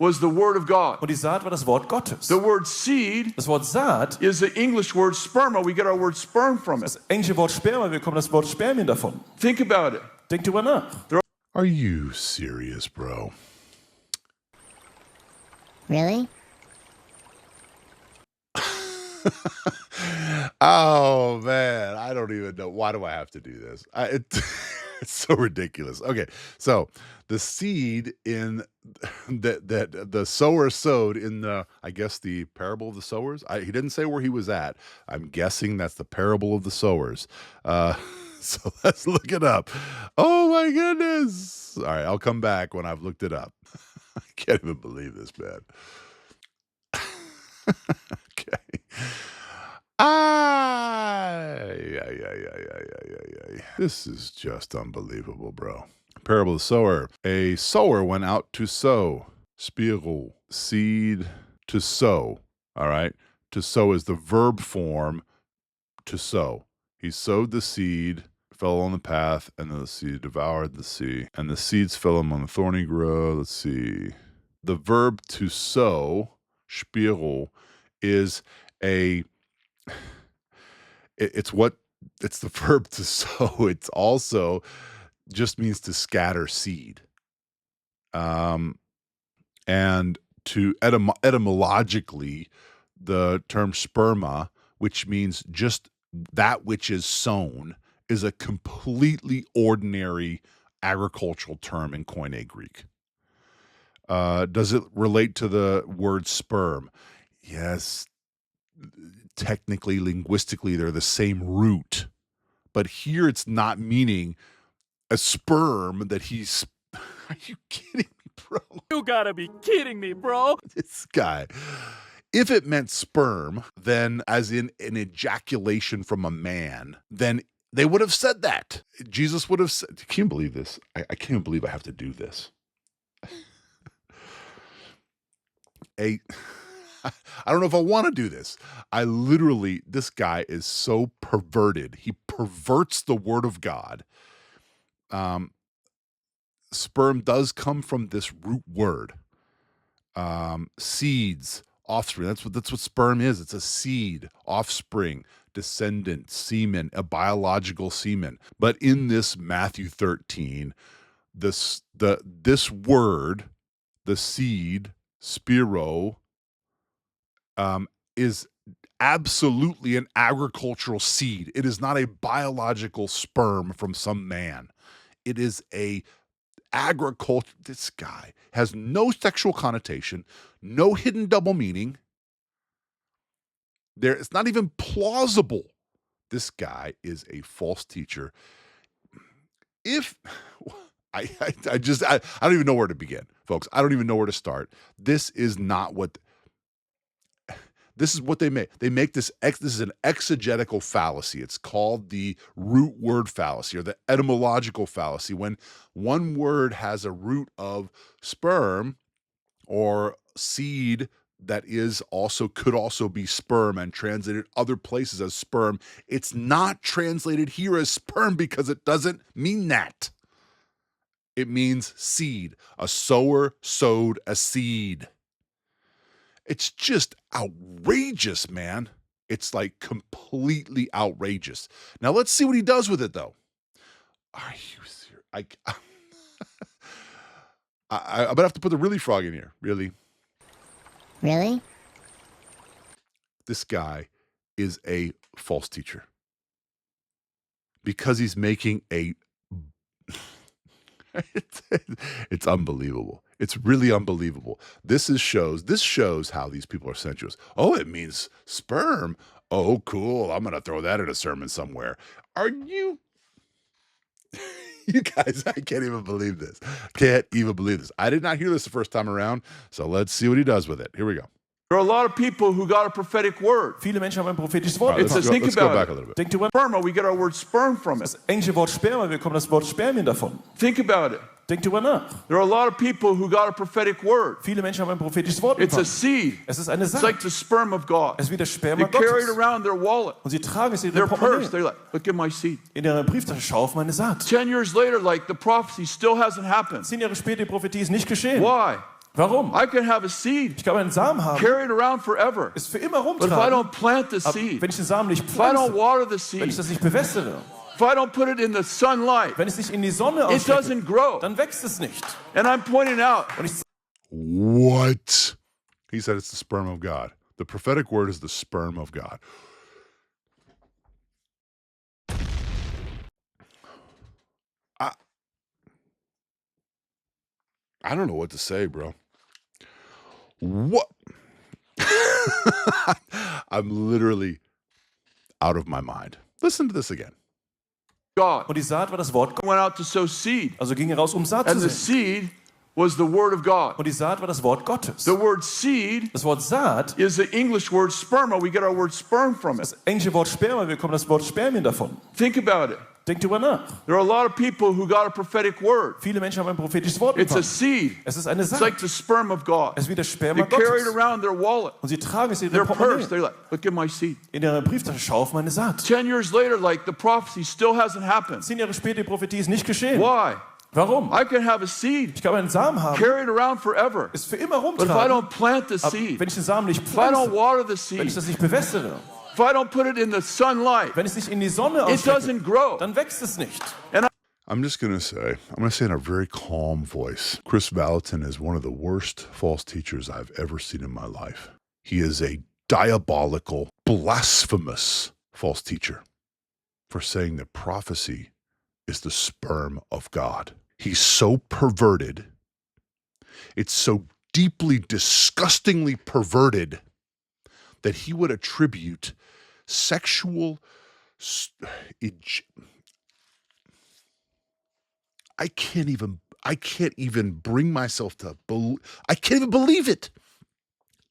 was the word of God. Und die Saat war das Wort Gottes. The word seed Das Wort Saat is the English word sperma. We get our word sperm from it. das englische Wort Sperma, wir bekommen das Wort Spermien davon. Think about it. Denk drüber nach. Are you serious, bro? Really? Oh, man. I don't even know. Why do I have to do this? It's so ridiculous. Okay, so the seed in that the sower sowed in the, I guess, the parable of the sowers. He didn't say where he was at. I'm guessing that's the parable of the sowers. So let's look it up. Oh, my goodness. All right, I'll come back when I've looked it up. I can't even believe this, man. Okay. This is just unbelievable, bro. Parable of the sower. A sower went out to sow. Spiro, seed to sow. All right. To sow is the verb form to sow. He sowed the seed, fell on the path, and the seed devoured the seed. And the seeds fell among the thorny grove. Let's see. The verb to sow, spiro, is it's the verb to sow. It's also just means to scatter seed. And to etymologically, the term sperma, which means just that which is sown, is a completely ordinary agricultural term in Koine Greek. Does it relate to the word sperm? Yes. Technically, linguistically, they're the same root. But here it's not meaning a sperm that he's... Are you kidding me, bro? You gotta be kidding me, bro. This guy. If it meant sperm, then as in an ejaculation from a man, then they would have said that. Jesus would have said... Can you believe this? I can't believe I have to do this. I don't know if I want to do this. This guy is so perverted. He perverts the word of God. Sperm does come from this root word. Seeds, offspring. That's what sperm is. It's a seed, offspring, descendant, semen, a biological semen. But in this Matthew 13, this word, the seed, spiro, is absolutely an agricultural seed. It is not a biological sperm from some man. It is a agriculture. This guy has no sexual connotation, no hidden double meaning. It's not even plausible. This guy is a false teacher. I don't even know where to begin, folks. I don't even know where to start. This is what they make. They make this is an exegetical fallacy. It's called the root word fallacy or the etymological fallacy. When one word has a root of sperm or seed that could also be sperm and translated other places as sperm, it's not translated here as sperm because it doesn't mean that. It means seed. A sower sowed a seed. It's just outrageous, man. It's like completely outrageous. Now let's see what he does with it, though. Are you serious? I'm gonna have to put the really frog in here. Really? Really? This guy is a false teacher because he's making it's unbelievable. It's really unbelievable. This shows how these people are sensuous. Oh, it means sperm. Oh, cool. I'm going to throw that in a sermon somewhere. Are you... You guys, I can't even believe this. I did not hear this the first time around, so let's see what he does with it. Here we go. There are a lot of people who got a prophetic word. Viele Menschen haben ein prophetisches Wort. Let's go back a little bit. Denk drüber. Sperma, we get our word sperm from it. Das englische Wort Sperma, wir bekommen das Wort Spermien davon. Think about it. Denk drüber nach. There are a lot of people who got a prophetic word. Viele Menschen haben ein prophetisches Wort It's a bekommen. seed. Es ist eine It's Saat. like the sperm of God. Es ist wie das They Sperma carry it Gottes. around their wallet, Und sie tragen es in their ihrem purse. Portemonnaie. They're like, look at my seed. In ihrer Brieftasche, schau auf meine Saat. 10 years later, like the prophecy still hasn't happened. 10 Jahre später, die Prophetie ist nicht geschehen. Why? Warum? I can have a seed, Ich kann einen Samen haben, carry it around forever. es für immer But if I rumtragen. don't plant the Aber seed, wenn ich den Samen nicht if I don't pflanze, water the wenn ich seed, das nicht bewässere, if I don't put it in the sunlight, wenn ich es nicht in die Sonne it ausstrecke, doesn't grow. dann wächst es nicht. And I'm pointing out, Und ich What? He said it's the sperm of God. The prophetic word is the sperm of God. I don't know what to say, bro. What? I'm literally out of my mind. Listen to this again. God Und die Saat war das Wort Gottes. went out to sow seed, Also ging er raus, um Saat zu and the sehen. seed was the word of God. Und die Saat war das Wort Gottes. The word seed Das Wort Saat, is the English word sperma. We get our word sperm from it. das englische Wort Sperma, wir bekommen das Wort Spermien davon. Think about it. Denk drüber nach. There are a lot of people who got a prophetic word. Viele Menschen haben ein prophetisches Wort It's a empfangen. seed. Es ist eine It's Saat. like the sperm of God. Es ist wie das They Sperma carry it Gottes. around their wallet, Und sie tragen es in their ihrem purse. Portemonnaie. They're like, look at my seed. In ihrer Brieftasche, schau auf meine Saat. 10 years later, like the prophecy still hasn't happened. 10 Jahre später, die Prophetie ist nicht geschehen. Why? Warum? I can have a seed, Ich kann einen Samen haben, carry it around forever. es für immer But if I rumtragen. don't plant the Aber seed, wenn ich den Samen nicht if I don't pflanze, water the wenn seed, ich das nicht bewässere, if I don't put it in the sunlight, wenn es nicht in die Sonne it ausstrecke, doesn't grow. dann wächst es nicht. I'm going to say in a very calm voice, Kris Vallotton is one of the worst false teachers I've ever seen in my life. He is a diabolical, blasphemous false teacher for saying that prophecy is the sperm of God. He's so perverted. It's so deeply, disgustingly perverted that he would attribute sexual I can't even bring myself to I can't even believe it.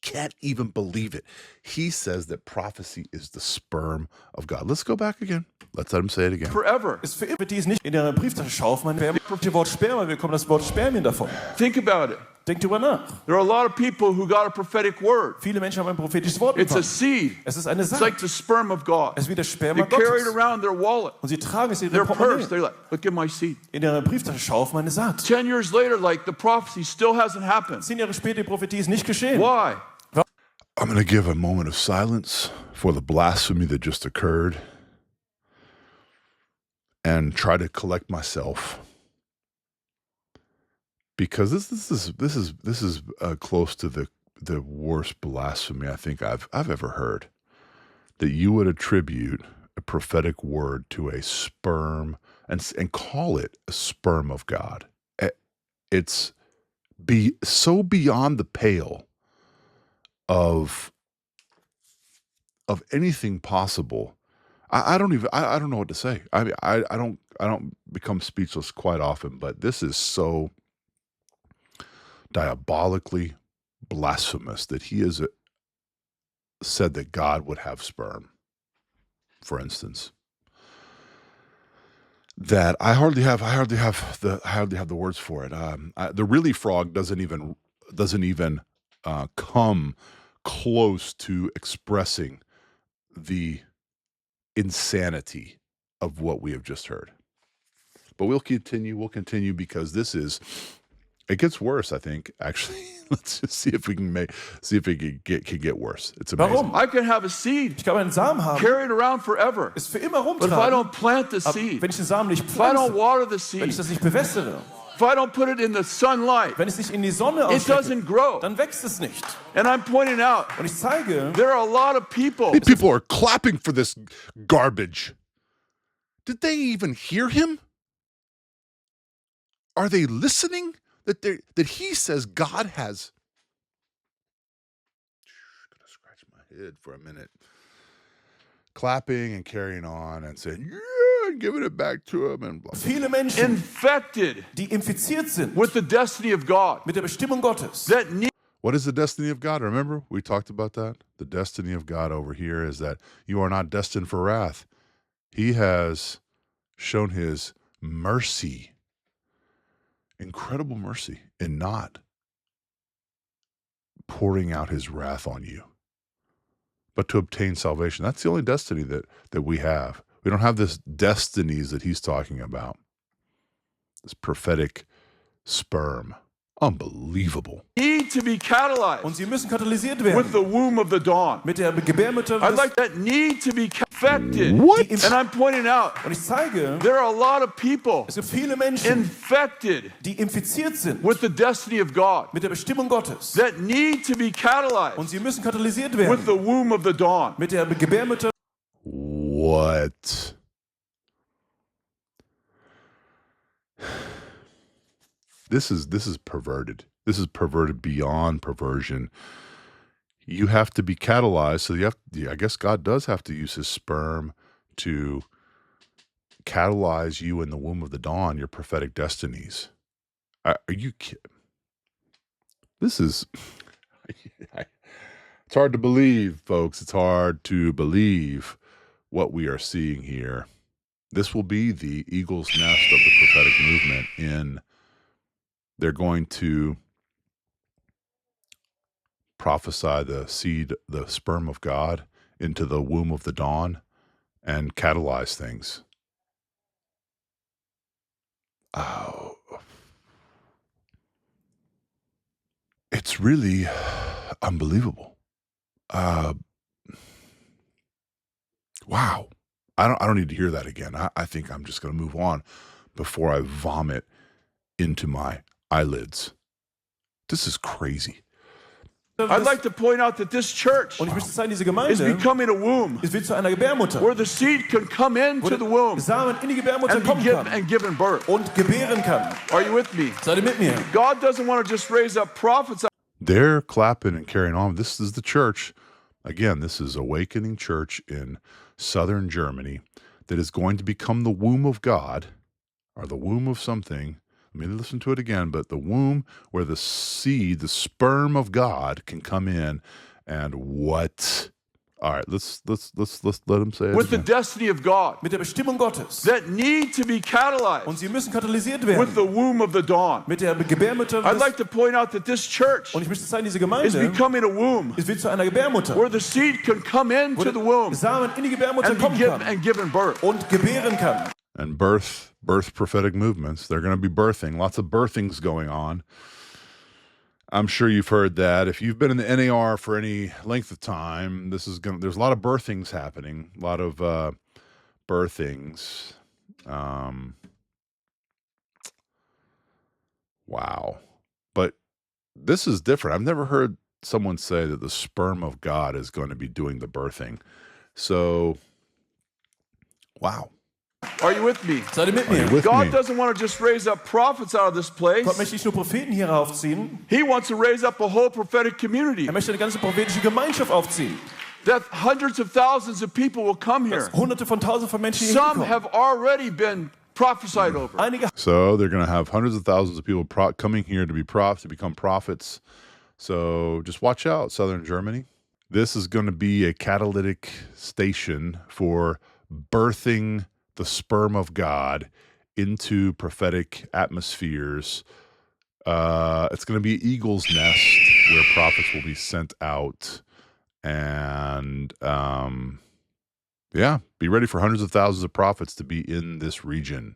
Can't even believe it. He says that prophecy is the sperm of God. Let's go back again. Let's let him say it again. Forever. Es für immer, die ist nicht in der Brieftasche, schau auf mein Sperma. Das Wort Sperma, wir bekommen das Wort Spermien davon. Think about it. Denk drüber nach. There are a lot of people who got a prophetic word. Viele Menschen haben ein prophetisches Wort It's a empfangen. seed. Es ist eine It's Saat. like the sperm of God. Es ist wie das They Sperma carry it Gottes. around their wallet, Und sie tragen es in their ihrem purse. Portemonnaie. They're like, look at my seed. In ihrer Brieftasche, schau auf meine Saat. 10 years later, like the prophecy still hasn't happened. 10 Jahre später, die Prophetie ist nicht geschehen. Why? I'm going to give a moment of silence for the blasphemy that just occurred and try to collect myself, because this is close to the worst blasphemy I think I've ever heard, that you would attribute a prophetic word to a sperm and call it a sperm of God. It's so beyond the pale of anything possible. I don't know what to say. I mean, I don't become speechless quite often, but this is so diabolically blasphemous that he has said that God would have sperm, for instance. That I hardly have the words for it. The really frog doesn't even come close to expressing the insanity of what we have just heard. But we'll continue because it gets worse, I think, actually. Let's just see if it can get worse. It's amazing. Warum? I can have a seed, Ich kann einen Samen haben, carry it around forever. es für immer But if I rumtragen. don't plant the Aber seed, wenn ich den Samen nicht if I don't pflanze, water the wenn seed, ich das nicht bewässere, if I don't put it in the sunlight, wenn es nicht in die Sonne it ausstrecke, doesn't grow. dann wächst es nicht. And I'm pointing out, Und ich zeige, there are a lot of people. People are clapping for this garbage. Did they even hear him? Are they listening? That he says God has. Gonna scratch my head for a minute. Clapping and carrying on and saying, yeah, and giving it back to him and blah. viele Menschen, Infected die infiziert sind with the destiny of God. mit der Bestimmung Gottes. That need What is the destiny of God? Remember, we talked about that. The destiny of God over here is that you are not destined for wrath. He has shown his mercy, incredible mercy, in not pouring out his wrath on you, but to obtain salvation. That's the only destiny that we have. We don't have this destinies that he's talking about, this prophetic sperm Unbelievable. Need to be catalyzed Und sie müssen katalysiert with werden. the womb of the dawn. Mit der Gebärmutter I'd des... like that need to be affected. What? And I'm pointing out, Und ich zeige, there are a lot of people es gibt viele Menschen, infected die infiziert sind with the destiny of God mit der Bestimmung Gottes. that need to be Und catalyzed sie müssen katalysiert with werden the womb of the dawn. mit der Gebärmutter. What? This is perverted. This is perverted beyond perversion. You have to be catalyzed, so I guess God does have to use his sperm to catalyze you in the womb of the dawn, your prophetic destinies. Are you kidding? This is it's hard to believe, folks. It's hard to believe what we are seeing here. This will be the eagle's nest of the prophetic movement. They're going to prophesy the seed, the sperm of God, into the womb of the dawn and catalyze things. Oh, it's really unbelievable. Wow. I don't need to hear that again. I think I'm just going to move on before I vomit into my eyelids. This is crazy. I'd like to point out that this church Und ich möchte zeigen, diese is Gemeinde, becoming a womb es wird zu einer Gebärmutter, where the seed can come wo into the der womb Samen in die Gebärmutter and kommen kann given birth. und gebären kann. Are you with me? Seid ihr mit mir? God doesn't want to just raise up prophets. They're clapping and carrying on. This is the church. Again, this is Awakening Church in southern Germany that is going to become the womb of God, or the womb of something. Let me listen to it again, but the womb where the seed, the sperm of God can come in and what? All right, let's let him say it With the again. destiny of God Mit der Bestimmung Gottes. that need to be Und catalyzed sie müssen katalysiert with werden the womb of the dawn. mit der Gebärmutter I'd des... like to point out that this church Und ich möchte zeigen, diese is Gemeinde, becoming a womb es wird zu einer Gebärmutter, where the seed can come wo into the womb der Samen in die Gebärmutter and kommen kann given birth. und gebären kann. And birth prophetic movements. They're going to be birthing, lots of birthings going on. I'm sure you've heard that. If you've been in the NAR for any length of time, there's a lot of birthings happening, a lot of birthings. Wow. But this is different. I've never heard someone say that the sperm of God is going to be doing the birthing. So, wow. Are you with me? Seid ihr mit Are you mir? with God me? doesn't want to just raise up prophets out of this place. Gott möchte nicht nur Propheten hier aufziehen, He wants to raise up a whole prophetic community. möchte eine ganze prophetische Gemeinschaft aufziehen. That hundreds of thousands of people will come here. Hunderte von Tausenden von Menschen hier Some hinkommen. have already been prophesied over. Einige So they're going to have hundreds of thousands of people coming here to become prophets. So just watch out, southern Germany. This is going to be a catalytic station for birthing the sperm of God into prophetic atmospheres. It's going to be eagle's nest where prophets will be sent out. And yeah, be ready for hundreds of thousands of prophets to be in this region.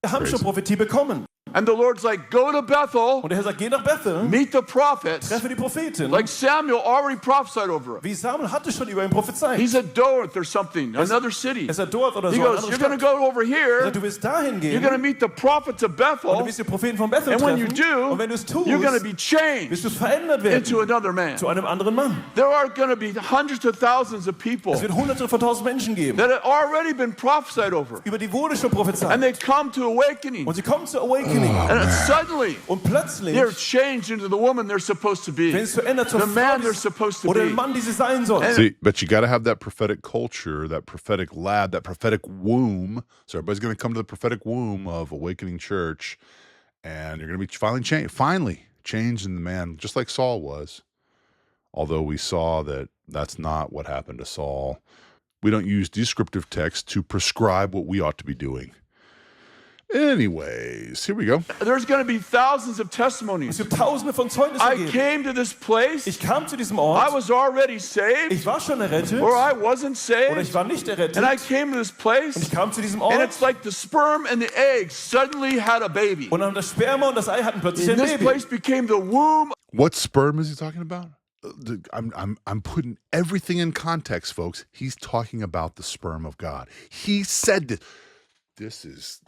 haben schon Prophetie bekommen. And the Lord's like, go to Bethel, Und der Herr sagt, geh nach Bethel, meet the prophets. treffe die Prophetin. Like Samuel already prophesied over him. Wie Samuel hatte schon über ihn prophezeit. He's at Dorth or something, another city. Er ist dort oder He so, eine goes, andere you're going to Stadt. go over Er here, sagt, du wirst dahin you're gehen going to meet the prophets of und du Bethel, wirst die Propheten von Bethel and when you treffen. do, Und wenn du es tust, you're going to be changed wirst du verändert into werden another man. zu einem anderen Mann. There are going to be hundreds of thousands of people Es wird Hunderte von Tausend Menschen geben. that have already been prophesied over, Über die wurde schon and prophezeit. they come to awakening, Und sie kommen zur Awakening. and then suddenly Und plötzlich they're changed into the woman they're supposed to be, werden sie verändert zur the Frau, man die they're sie- supposed to oder den be. Mann, die sie sein soll. See, but you got to have that prophetic culture, that prophetic lab, that prophetic womb. So everybody's going to come to the prophetic womb of Awakening Church, and you're going to be finally changed in the man, just like Saul was. Although we saw that that's not what happened to Saul. We don't use descriptive text to prescribe what we ought to be doing. Anyways, here we go. There's going to be thousands of Es testimonies. gibt tausende von Zeugnissen I gegeben. came to this place. Ich kam zu diesem I Ort, was already saved, ich war schon errettet or I wasn't oder ich saved. war nicht errettet. And I came to this Und place, ich kam zu diesem and Ort it's like the sperm and the egg suddenly had a baby. und dann das Sperma und das Ei hatten plötzlich And ein this Baby. place became the womb. What sperm is he talking about? I'm putting everything in context, folks. He's talking about the sperm of God. He said this. This is,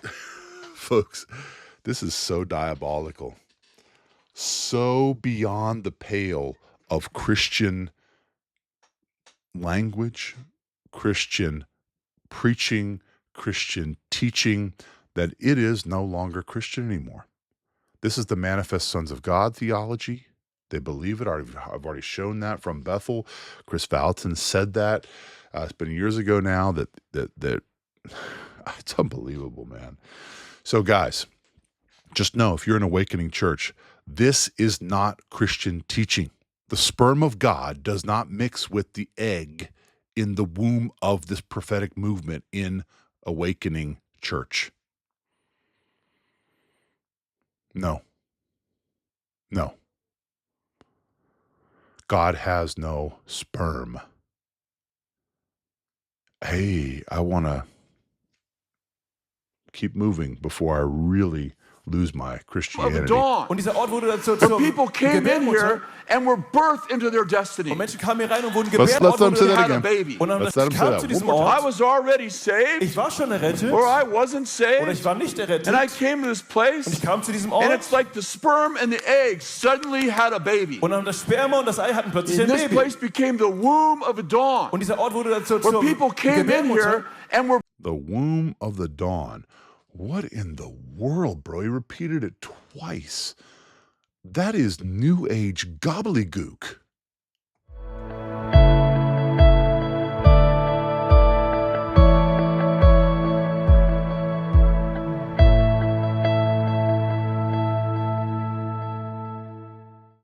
folks, this is so diabolical, so beyond the pale of Christian language, Christian preaching, Christian teaching, that it is no longer Christian anymore. This is the manifest sons of God theology. They believe it. I've already shown that from Bethel. Kris Vallotton said that. It's been years ago now that it's unbelievable, man. So guys, just know if you're an awakening church, this is not Christian teaching. The sperm of God does not mix with the egg in the womb of this prophetic movement in awakening church. No. No. God has no sperm. Hey, I want to keep moving before I really lose my Of Christianity. dawn. Und dieser Ort wurde dann zur Where people came in Gebärmutter. here and were birthed into their destiny. Und Menschen kamen hier rein und wurden Let's gebärt. let them say They that had a again. baby. Und dann Let's let them say kam that. zu diesem I Ort. was already saved, Ich war schon errettet or I wasn't oder ich saved. war nicht errettet. And I came to this Und place, ich kam zu diesem and Ort. it's like the sperm and the egg suddenly had a baby. Und dann das Sperma und das Ei hatten plötzlich And ein this Baby. place became the womb of a dawn. Und dieser Ort wurde dann zur Where people came in Gebärmutter. here and were The womb of the dawn. What in the world, bro? He repeated it twice. That is New Age gobbledygook.